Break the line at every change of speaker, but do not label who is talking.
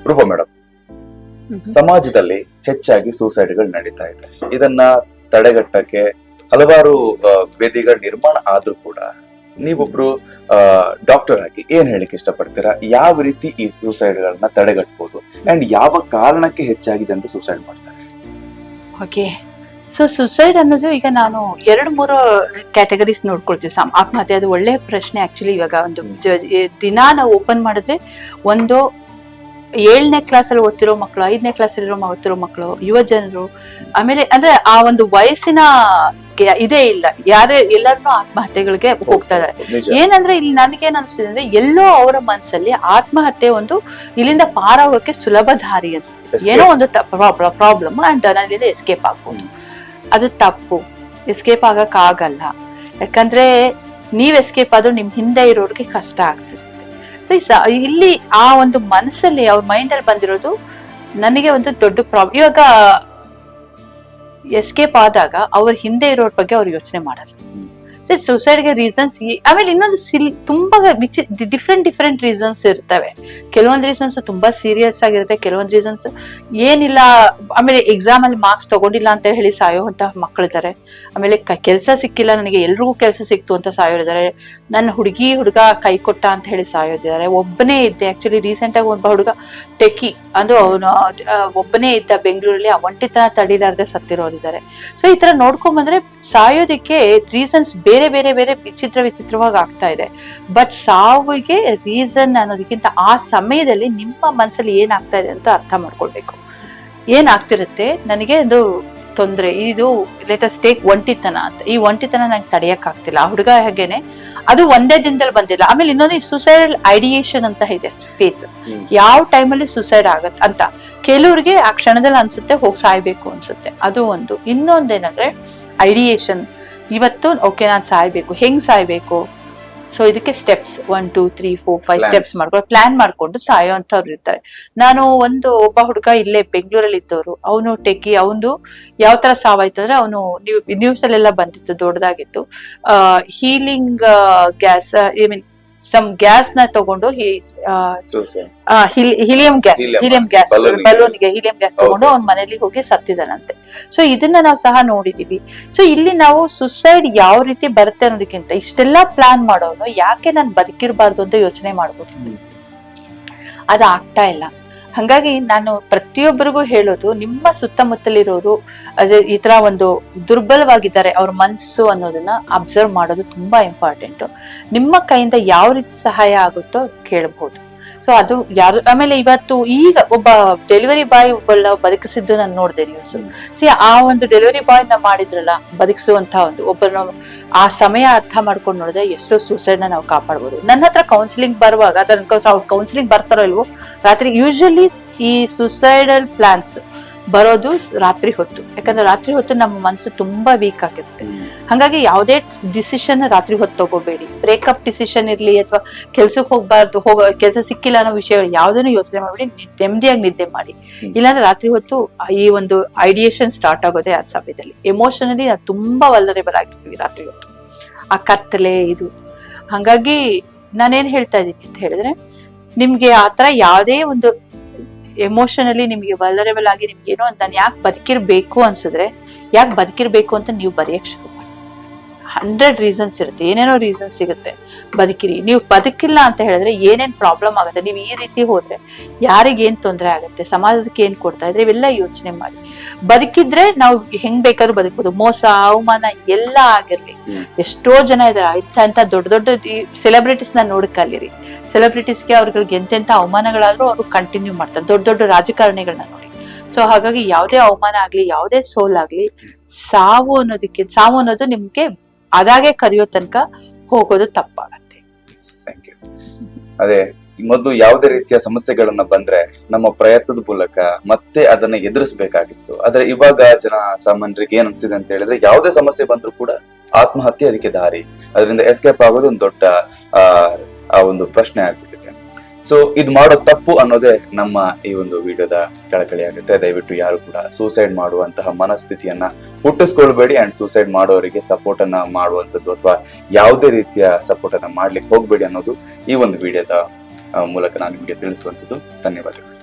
ರೂಪ ಮೇಡಮ್, ಸಮಾಜದಲ್ಲಿ ಹೆಚ್ಚಾಗಿ ಸೂಸೈಡ್ಗಳು ನಡೀತಾ ಇದೆ. ಇದನ್ನ ತಡೆಗಟ್ಟಕ್ಕೆ ಹಲವಾರು ವೇದಿಗಳ ನಿರ್ಮಾಣ ಆದ್ರೂ ಕೂಡ ನೀವೊಬ್ರು ಡಾಕ್ಟರ್ ಆಗಿ ಏನ್ ಹೇಳಿಕ್ ಇಷ್ಟಪಡ್ತೀರಾ? ಯಾವ ರೀತಿ ಈ ಸೂಸೈಡ್ ಗಳನ್ನ ತಡೆಗಟ್ಟಬಹುದು ಅಂಡ್ ಯಾವ ಕಾರಣಕ್ಕೆ ಹೆಚ್ಚಾಗಿ ಜನರು ಸೂಸೈಡ್ ಮಾಡ್ತಾರೆ?
ಓಕೆ, ಸೊ ಸುಸೈಡ್ ಅನ್ನೋದು ಈಗ ನಾನು 2-3 ಕ್ಯಾಟಗರೀಸ್ ನೋಡ್ಕೊಳ್ತೀವಿ. ಆತ್ಮಹತ್ಯೆ ಅದು ಒಳ್ಳೆ ಪ್ರಶ್ನೆ. ಆಕ್ಚುಲಿ ಇವಾಗ ಒಂದು ದಿನ ನಾವು ಓಪನ್ ಮಾಡಿದ್ರೆ ಒಂದು 7ನೇ ಕ್ಲಾಸಲ್ಲಿ ಓದ್ತಿರೋ ಮಕ್ಕಳು, 5ನೇ ಕ್ಲಾಸಲ್ಲಿ ಓದ್ತಿರೋ ಮಕ್ಕಳು, ಯುವ ಜನರು, ಆಮೇಲೆ ಅಂದ್ರೆ ಆ ಒಂದು ವಯಸ್ಸಿನ ಇದೇ ಇಲ್ಲ, ಎಲ್ಲರೂ ಆತ್ಮಹತ್ಯೆಗಳಿಗೆ ಹೋಗ್ತಾ ಇದಾರೆ. ಏನಂದ್ರೆ ಇಲ್ಲಿ ನನಗೇನ್ ಅನ್ಸ್ತಿದೆ ಅಂದ್ರೆ ಎಲ್ಲೋ ಅವರ ಮನಸ್ಸಲ್ಲಿ ಆತ್ಮಹತ್ಯೆ ಒಂದು ಇಲ್ಲಿಂದ ಪಾರಾಗೋಕೆ ಸುಲಭ ದಾರಿ ಅನ್ಸ್ತಿದೆ. ಏನೋ ಒಂದು ಪ್ರಾಬ್ಲಮ್ ಅಂಡ್ ನಾನಿಂದ ಎಸ್ಕೇಪ್ ಆಗ್ಬೋದು. ಅದು ತಪ್ಪು. ಎಸ್ಕೇಪ್ ಆಗಕ್ ಆಗಲ್ಲ. ಯಾಕಂದ್ರೆ ನೀವ್ ಎಸ್ಕೇಪ್ ಆದ್ರೂ ನಿಮ್ ಹಿಂದೆ ಇರೋರ್ಗೆ ಕಷ್ಟ ಆಗ್ತಿರುತ್ತೆ. ಸೊ ಇಲ್ಲಿ ಆ ಒಂದು ಮನಸ್ಸಲ್ಲಿ ಅವ್ರ ಮೈಂಡ್ ಅಲ್ಲಿ ಬಂದಿರೋದು ನನಗೆ ಒಂದು ದೊಡ್ಡ ಪ್ರಾಬ್ಲಮ್. ಇವಾಗ ಎಸ್ಕೇಪ್ ಆದಾಗ ಅವ್ರ ಹಿಂದೆ ಇರೋರ್ ಬಗ್ಗೆ ಅವ್ರು ಯೋಚನೆ ಮಾಡಲ್ಲ. ಸುಸೈಡ್ಗೆ ರೀಸನ್ಸ್ ಆಮೇಲೆ ಇನ್ನೊಂದು ತುಂಬಾ ಡಿಫ್ರೆಂಟ್ ರೀಸನ್ಸ್ ಇರ್ತವೆ. ಕೆಲವೊಂದು ರೀಸನ್ಸ್ ತುಂಬಾ ಸೀರಿಯಸ್ ಆಗಿರುತ್ತೆ, ಕೆಲವೊಂದು ರೀಸನ್ಸ್ ಏನಿಲ್ಲ. ಆಮೇಲೆ ಎಕ್ಸಾಮ್ ಅಲ್ಲಿ ಮಾರ್ಕ್ಸ್ ತಗೊಂಡಿಲ್ಲ ಅಂತ ಹೇಳಿ ಸಾಯೋಂತ ಮಕ್ಕಳಿದ್ದಾರೆ. ಆಮೇಲೆ ಕೆಲ್ಸ ಸಿಕ್ಕಿಲ್ಲ, ನನಗೆ ಎಲ್ರಿಗೂ ಕೆಲಸ ಸಿಕ್ತು ಅಂತ ಸಾಯೋರಿದ್ದಾರೆ. ನನ್ನ ಹುಡುಗ ಕೈ ಕೊಟ್ಟ ಅಂತ ಹೇಳಿ ಸಾಯೋದಿದ್ದಾರೆ. ಒಬ್ಬನೇ ಇದ್ದೆ, ಆಕ್ಚುಲಿ ರೀಸೆಂಟ್ ಆಗಿ ಒಬ್ಬ ಹುಡುಗ ಟೆಕಿ ಅದು ಅವನು ಒಬ್ಬನೇ ಇದ್ದ ಬೆಂಗಳೂರಲ್ಲಿ, ಒಂಟಿತನ ತಡಿಲಾರ್ದೆ ಸತ್ತಿರೋರಿದ್ದಾರೆ. ಸೊ ಈ ತರ ನೋಡ್ಕೊಂಡ್ ಬಂದ್ರೆ ಸಾಯೋದಿಕ್ಕೆ ರೀಸನ್ಸ್ ಬೇರೆ ವಿಚಿತ್ರವಾಗಿ ಆಗ್ತಾ ಇದೆ. ಬಟ್ ಸಾವಿಗೆ ರೀಸನ್ ಅನ್ನೋದಕ್ಕಿಂತ ಆ ಸಮಯದಲ್ಲಿ ನಿಮ್ಮ ಮನಸ್ಸಲ್ಲಿ ಏನಾಗ್ತಾ ಇದೆ ಅಂತ ಅರ್ಥ ಮಾಡ್ಕೊಳ್ಬೇಕು. ಏನಾಗ್ತಿರುತ್ತೆ, ನನಗೆ ಒಂದು ತೊಂದ್ರೆ, ಇದು ಲೇಟೆಸ್ಟ್ ಟೇಕ್ ಒಂಟಿತನ ಅಂತ. ಈ ಒಂಟಿತನ ನಂಗೆ ತಡೆಯಕ್ ಆಗ್ತಿಲ್ಲ. ಆ ಹುಡುಗ ಹಾಗೇನೆ, ಅದು ಒಂದೇ ದಿನದಲ್ಲಿ ಬಂದಿಲ್ಲ. ಆಮೇಲೆ ಇನ್ನೊಂದು ಸುಸೈಡಲ್ ಐಡಿಯೇಷನ್ ಅಂತ ಇದೆ ಫೇಸ್. ಯಾವ ಟೈಮಲ್ಲಿ ಸುಸೈಡ್ ಆಗತ್ತೆ ಅಂತ ಕೆಲವ್ರಿಗೆ ಆ ಕ್ಷಣದಲ್ಲಿ ಅನ್ಸುತ್ತೆ, ಹೋಗಿ ಸಾಯ್ಬೇಕು ಅನ್ಸುತ್ತೆ. ಅದು ಒಂದು. ಇನ್ನೊಂದೇನಂದ್ರೆ ಐಡಿಯೇಷನ್. ಇವತ್ತು ಓಕೆ ನಾನ್ ಸಾಯ್ಬೇಕು, ಹೆಂಗ್ ಸಾಯ್ಬೇಕು? ಸೊ ಇದಕ್ಕೆ ಸ್ಟೆಪ್ಸ್ 1 2 3 4 5 ಸ್ಟೆಪ್ಸ್ ಮಾಡ್ಕೊಂಡು ಪ್ಲಾನ್ ಮಾಡ್ಕೊಂಡು ಸಾಯೋ ಅಂತವ್ರು ಇರ್ತಾರೆ. ನಾನು ಒಬ್ಬ ಹುಡುಗ ಇಲ್ಲೇ ಬೆಂಗಳೂರಲ್ಲಿ ಇದ್ದವರು, ಅವನು ಟೆಕಿ. ಅವನು ಯಾವ ತರ ಸಾವಾಯ್ತು ಅಂದ್ರೆ, ಅವನು ನ್ಯೂಸ್ ಅಲ್ಲೆಲ್ಲ ಬಂದಿತ್ತು, ದೊಡ್ಡದಾಗಿತ್ತು. Healing gas, I mean some gas ನ ತಗೊಂಡು ಹೀಲಿಯಂ ಗ್ಯಾಸ್ ಬಲೂನ್ಗೆ ಹೀಲಿಯಂ ಗ್ಯಾಸ್ ತಗೊಂಡು ಅವ್ನ ಮನೇಲಿ ಹೋಗಿ ಸತ್ತಿದಾನಂತೆ. ಸೊ ಇದನ್ನ ನಾವು ಸಹ ನೋಡಿದೀವಿ. ಸೊ ಇಲ್ಲಿ ನಾವು ಸುಸೈಡ್ ಯಾವ ರೀತಿ ಬರುತ್ತೆ ಅನ್ನೋದಕ್ಕಿಂತ ಇಷ್ಟೆಲ್ಲಾ ಪ್ಲಾನ್ ಮಾಡೋನು ಯಾಕೆ ನಾನು ಬದುಕಿರ್ಬಾರ್ದು ಅಂತ ಯೋಚನೆ ಮಾಡ್ಬೋದು. ಅದ ಆಗ್ತಾ ಇಲ್ಲ. ಹಂಗಾಗಿ ನಾನು ಪ್ರತಿಯೊಬ್ಬರಿಗೂ ಹೇಳೋದು, ನಿಮ್ಮ ಸುತ್ತಮುತ್ತಲಿರೋರು ಅದೇ ಈ ತರ ಒಂದು ದುರ್ಬಲವಾಗಿದ್ದಾರೆ, ಅವ್ರ ಮನಸ್ಸು ಅನ್ನೋದನ್ನ ಅಬ್ಸರ್ವ್ ಮಾಡೋದು ತುಂಬಾ ಇಂಪಾರ್ಟೆಂಟ್. ನಿಮ್ಮ ಕೈಯಿಂದ ಯಾವ ರೀತಿ ಸಹಾಯ ಆಗುತ್ತೋ ಕೇಳಬಹುದು. ಸೊ ಅದು ಯಾರು. ಆಮೇಲೆ ಇವತ್ತು ಈಗ ಒಬ್ಬ ಡೆಲಿವರಿ ಬಾಯ್ ಒಬ್ಬ ಬದುಕಿಸಿದ್ದು ನಾನು ನೋಡಿದೆ ನ್ಯೂಸ್. ಆ ಒಂದು ಡೆಲಿವರಿ ಬಾಯ್ ನ ಮಾಡಿದ್ರಲ್ಲ, ಬದುಕಿಸುವಂತ ಒಬ್ಬರನ್ನ ಆ ಸಮಯ ಅರ್ಥ ಮಾಡ್ಕೊಂಡು ನೋಡಿದ್ರೆ ಎಷ್ಟೋ ಸೂಸೈಡ್ ನ ನಾವು ಕಾಪಾಡ್ಬೋದು. ನನ್ನ ಹತ್ರ ಕೌನ್ಸಿಲಿಂಗ್ ಬರುವಾಗ ಕೌನ್ಸಿಲಿಂಗ್ ಬರ್ತಾರೋ ಇಲ್ವೋ, ರಾತ್ರಿ ಯೂಶಲಿ ಈ ಸುಸೈಡಲ್ ಪ್ಲಾನ್ಸ್ ಬರೋದು ರಾತ್ರಿ ಹೊತ್ತು. ಯಾಕಂದ್ರೆ ರಾತ್ರಿ ಹೊತ್ತು ನಮ್ಮ ಮನಸ್ಸು ತುಂಬಾ ವೀಕ್ ಆಗಿರುತ್ತೆ. ಹಾಗಾಗಿ ಯಾವುದೇ ಡಿಸಿಷನ್ ರಾತ್ರಿ ಹೊತ್ತು ತಗೋಬೇಡಿ. ಬ್ರೇಕಪ್ ಡಿಸಿಷನ್ ಇರ್ಲಿ ಅಥವಾ ಕೆಲ್ಸಕ್ಕೆ ಹೋಗ್ಬಾರ್ದು, ಕೆಲಸ ಸಿಕ್ಕಿಲ್ಲ ಅನ್ನೋ ವಿಷಯಗಳು ಯಾವ್ದನ್ನು ಯೋಚನೆ ಮಾಡ್ಬೇಡಿ. ನೆಮ್ಮದಿಯಾಗಿ ನಿದ್ದೆ ಮಾಡಿ. ಇಲ್ಲಾಂದ್ರೆ ರಾತ್ರಿ ಹೊತ್ತು ಈ ಒಂದು ಐಡಿಯೇಷನ್ ಸ್ಟಾರ್ಟ್ ಆಗೋದೇ ಆ ಸಮಯದಲ್ಲಿ. ಎಮೋಷನಲಿ ನಾವು ತುಂಬಾ ವಲ್ನರೇಬಲ್ ಆಗಿರ್ತೀವಿ ರಾತ್ರಿ ಹೊತ್ತು, ಆ ಕತ್ತಲೆ ಇದು. ಹಾಗಾಗಿ ನಾನೇನ್ ಹೇಳ್ತಾ ಇದ್ದೀನಿ ಅಂತ ಹೇಳಿದ್ರೆ, ನಿಮ್ಗೆ ಆತರ ಯಾವುದೇ ಒಂದು ಎಮೋಷನಲಿ ನಿಮ್ಗೆ ವಲ್ನರೇಬಲ್ ಆಗಿ ನಿಮ್ಗೆ ಏನೋ ನಾನು ಯಾಕೆ ಬದುಕಿರ್ಬೇಕು ಅನ್ಸಿದ್ರೆ, ಯಾಕೆ ಬದುಕಿರ್ಬೇಕು ಅಂತ ನೀವು ಬರೆಯಕ್ ಶುರು ಮಾಡಿ. 100 ರೀಸನ್ಸ್ ಇರುತ್ತೆ, ಏನೇನೋ ರೀಸನ್ಸ್ ಸಿಗುತ್ತೆ. ಬದುಕಿರಿ. ನೀವು ಬದುಕಿಲ್ಲ ಅಂತ ಹೇಳಿದ್ರೆ ಏನೇನ್ ಪ್ರಾಬ್ಲಮ್ ಆಗುತ್ತೆ, ನೀವು ಈ ರೀತಿ ಹೋದ್ರೆ ಯಾರಿಗೆ ಏನ್ ತೊಂದರೆ ಆಗುತ್ತೆ, ಸಮಾಜಕ್ಕೆ ಏನ್ ಕೊಡ್ತಾ ಇದ್ರೆ, ಇವೆಲ್ಲ ಯೋಚನೆ ಮಾಡಿ. ಬದುಕಿದ್ರೆ ನಾವು ಹೆಂಗ್ ಬೇಕಾದ್ರೂ ಬದುಕಬಹುದು. ಮೋಸ ಅವಮಾನ ಎಲ್ಲ ಆಗಿರ್ಲಿ. ಎಷ್ಟೋ ಜನ ಇದಾರೆ ಇಂಥ ದೊಡ್ಡ ಸೆಲೆಬ್ರಿಟೀಸ್ ನ ನೋಡಕ್ಕಲ್ಲಿರಿ. ಸೆಲೆಬ್ರಿಟೀಸ್ಗೆ ಅವ್ರಿಗೆ ಎಂತೆಂತ ಅವಮಾನಗಳಾದ್ರೂ ಅವರು ಕಂಟಿನ್ಯೂ ಮಾಡ್ತಾರೆ. ದೊಡ್ಡ ರಾಜಕಾರಣಿಗಳನ್ನ ನೋಡಿ. ಸೊ ಹಾಗಾಗಿ ಯಾವುದೇ ಅವಮಾನ ಆಗ್ಲಿ, ಯಾವುದೇ ಸೋಲಾಗ್ಲಿ, ಸಾವು ಅನ್ನೋದು ನಿಮ್ಗೆ ಅದಾಗೆ ಕರೆಯೋ ತನಕ ಹೋಗೋದು ತಪ್ಪಾಗತ್ತೆ.
ಅದೇ ಮೊದಲು ಯಾವುದೇ ರೀತಿಯ ಸಮಸ್ಯೆಗಳನ್ನ ಬಂದ್ರೆ ನಮ್ಮ ಪ್ರಯತ್ನದ ಮೂಲಕ ಮತ್ತೆ ಅದನ್ನ ಎದುರಿಸಬೇಕಾಗಿತ್ತು. ಆದ್ರೆ ಇವಾಗ ಜನ ಸಾಮಾನ್ಯರಿಗೆ ಏನ್ ಅನ್ಸಿದೆ ಅಂತ ಹೇಳಿದ್ರೆ, ಯಾವುದೇ ಸಮಸ್ಯೆ ಬಂದ್ರು ಕೂಡ ಆತ್ಮಹತ್ಯೆ ಅದಕ್ಕೆ ದಾರಿ, ಅದರಿಂದ ಎಸ್ಕೇಪ್ ಆಗೋದು ಒಂದು ದೊಡ್ಡ ಆ ಒಂದು ಪ್ರಶ್ನೆ ಆಗ್ಬಿಟ್ಟಿದೆ. ಸೊ ಇದು ಮಾಡೋ ತಪ್ಪು ಅನ್ನೋದೇ ನಮ್ಮ ಈ ಒಂದು ವಿಡಿಯೋದ ಕಳಕಳಿ ಆಗುತ್ತೆ. ದಯವಿಟ್ಟು ಯಾರು ಕೂಡ ಸೂಸೈಡ್ ಮಾಡುವಂತಹ ಮನಸ್ಥಿತಿಯನ್ನ ಹುಟ್ಟಿಸ್ಕೊಳ್ಬೇಡಿ. ಅಂಡ್ ಸೂಸೈಡ್ ಮಾಡೋರಿಗೆ ಸಪೋರ್ಟ್ ಅನ್ನ ಮಾಡುವಂಥದ್ದು ಅಥವಾ ಯಾವುದೇ ರೀತಿಯ ಸಪೋರ್ಟ್ ಅನ್ನ ಮಾಡ್ಲಿಕ್ಕೆ ಹೋಗ್ಬೇಡಿ ಅನ್ನೋದು ಈ ಒಂದು ವಿಡಿಯೋದ ಮೂಲಕ ನಾನು ನಿಮಗೆ ತಿಳಿಸುವಂಥದ್ದು. ಧನ್ಯವಾದಗಳು.